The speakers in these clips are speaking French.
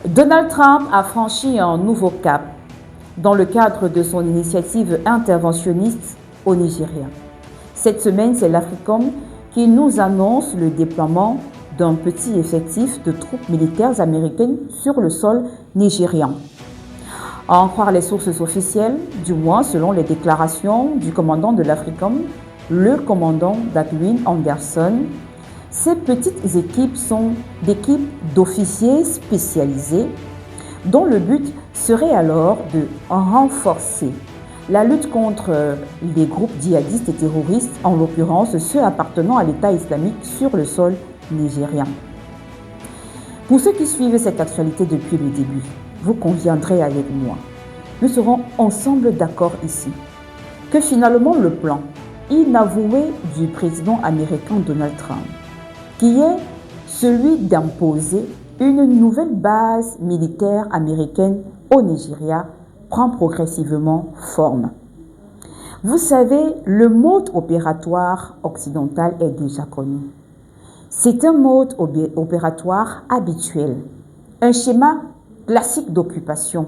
Donald Trump a franchi un nouveau cap dans le cadre de son initiative interventionniste au Nigeria. Cette semaine, c'est l'AFRICOM qui nous annonce le déploiement d'un petit effectif de troupes militaires américaines sur le sol nigérian. À en croire les sources officielles, du moins selon les déclarations du commandant de l'AFRICOM, le commandant Dagwin Anderson, ces petites équipes sont d'équipes d'officiers spécialisés dont le but serait alors de renforcer la lutte contre les groupes djihadistes et terroristes, en l'occurrence ceux appartenant à l'État islamique sur le sol nigérien. Pour ceux qui suivent cette actualité depuis le début, vous conviendrez avec moi, nous serons ensemble d'accord ici, que finalement le plan inavoué du président américain Donald Trump, qui est celui d'imposer une nouvelle base militaire américaine au Nigeria, prend progressivement forme. Vous savez, le mode opératoire occidental est déjà connu. C'est un mode opératoire habituel, un schéma classique d'occupation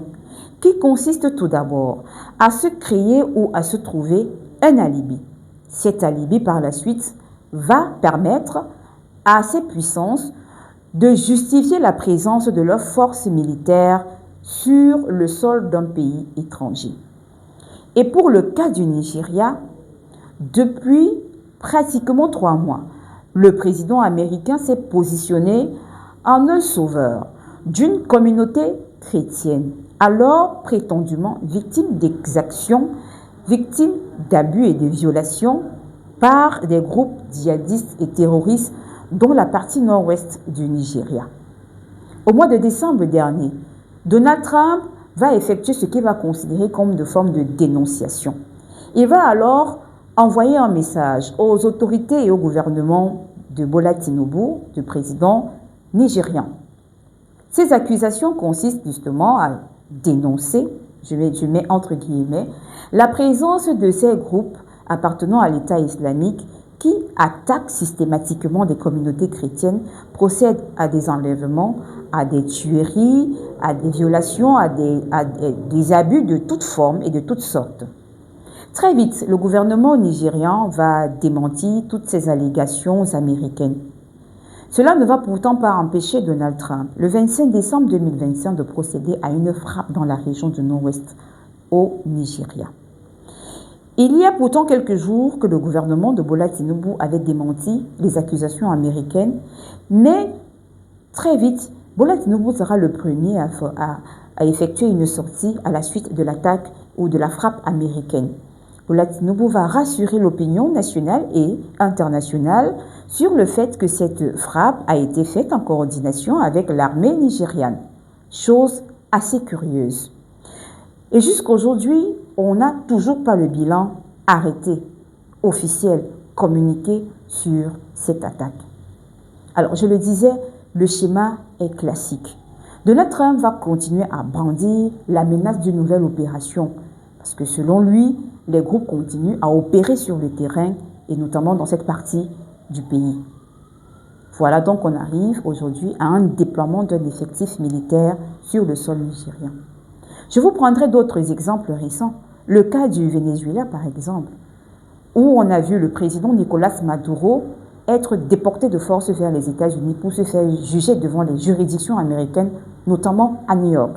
qui consiste tout d'abord à se créer ou à se trouver un alibi. Cet alibi, par la suite, va permettre à ces puissances de justifier la présence de leurs forces militaires sur le sol d'un pays étranger. Et pour le cas du Nigeria, depuis pratiquement 3 mois, le président américain s'est positionné en un sauveur d'une communauté chrétienne, alors prétendument victime d'exactions, victime d'abus et de violations par des groupes djihadistes et terroristes dont la partie nord-ouest du Nigeria. Au mois de décembre dernier, Donald Trump va effectuer ce qu'il va considérer comme une forme de dénonciation. Il va alors envoyer un message aux autorités et au gouvernement de Bola Tinubu, du président nigérian. Ces accusations consistent justement à dénoncer, je mets entre guillemets, la présence de ces groupes appartenant à l'État islamique qui attaquent systématiquement des communautés chrétiennes, procèdent à des enlèvements, à des tueries, à des violations, à des abus de toutes formes et de toutes sortes. Très vite, le gouvernement nigérian va démentir toutes ces allégations américaines. Cela ne va pourtant pas empêcher Donald Trump, le 25 décembre 2025, de procéder à une frappe dans la région du Nord-Ouest, au Nigeria. Il y a pourtant quelques jours que le gouvernement de Bola Tinubu avait démenti les accusations américaines, mais très vite, Bola Tinubu sera le premier à effectuer une sortie à la suite de l'attaque ou de la frappe américaine. Bola Tinubu va rassurer l'opinion nationale et internationale sur le fait que cette frappe a été faite en coordination avec l'armée nigériane. Chose assez curieuse. Et jusqu'aujourd'hui, on n'a toujours pas le bilan arrêté, officiel, communiqué sur cette attaque. Alors, je le disais, le schéma est classique. Donald Trump va continuer à brandir la menace d'une nouvelle opération, parce que selon lui, les groupes continuent à opérer sur le terrain, et notamment dans cette partie du pays. Voilà donc qu'on arrive aujourd'hui à un déploiement d'un effectif militaire sur le sol nigérien. Je vous prendrai d'autres exemples récents. Le cas du Venezuela, par exemple, où on a vu le président Nicolás Maduro être déporté de force vers les États-Unis pour se faire juger devant les juridictions américaines, notamment à New York.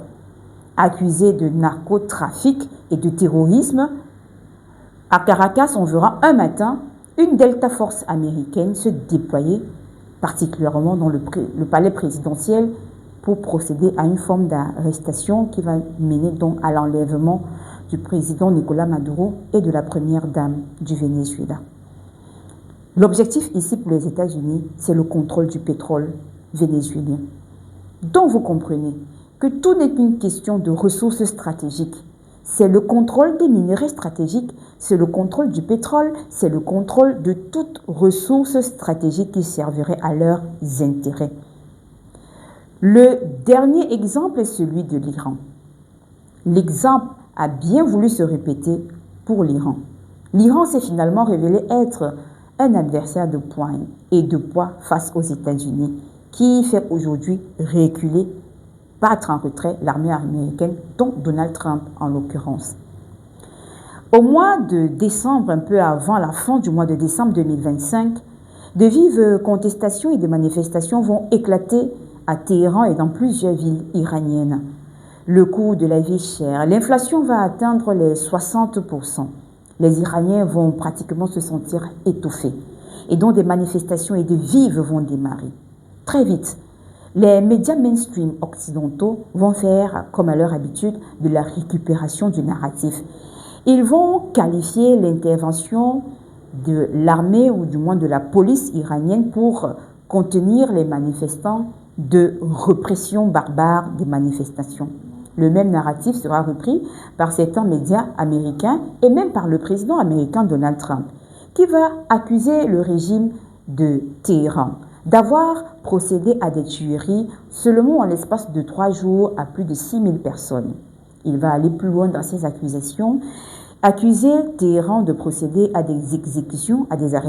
Accusé de narcotrafic et de terrorisme, à Caracas, on verra un matin une Delta Force américaine se déployer, particulièrement dans le palais présidentiel, pour procéder à une forme d'arrestation qui va mener donc à l'enlèvement du président Nicolás Maduro et de la première dame du Venezuela. L'objectif ici pour les États-Unis, c'est le contrôle du pétrole vénézuélien. Donc vous comprenez que tout n'est qu'une question de ressources stratégiques. C'est le contrôle des minerais stratégiques, c'est le contrôle du pétrole, c'est le contrôle de toutes ressources stratégiques qui serviraient à leurs intérêts. Le dernier exemple est celui de l'Iran. L'exemple a bien voulu se répéter pour l'Iran. L'Iran s'est finalement révélé être un adversaire de poigne et de poids face aux États-Unis, qui fait aujourd'hui reculer battre en retrait l'armée américaine, dont Donald Trump en l'occurrence. Au mois de décembre, un peu avant la fin du mois de décembre 2025, de vives contestations et de manifestations vont éclater à Téhéran et dans plusieurs villes iraniennes. Le coût de la vie chère, l'inflation va atteindre les 60%. Les Iraniens vont pratiquement se sentir étouffés et donc des manifestations et des vives vont démarrer. Très vite, les médias mainstream occidentaux vont faire, comme à leur habitude, de la récupération du narratif. Ils vont qualifier l'intervention de l'armée ou du moins de la police iranienne pour contenir les manifestants de répression barbare des manifestations. Le même narratif sera repris par certains médias américains et même par le président américain Donald Trump, qui va accuser le régime de Téhéran d'avoir procédé à des tueries seulement en l'espace de 3 jours à plus de 6000 personnes. Il va aller plus loin dans ses accusations, accuser Téhéran de procéder à des exécutions, à des arrestations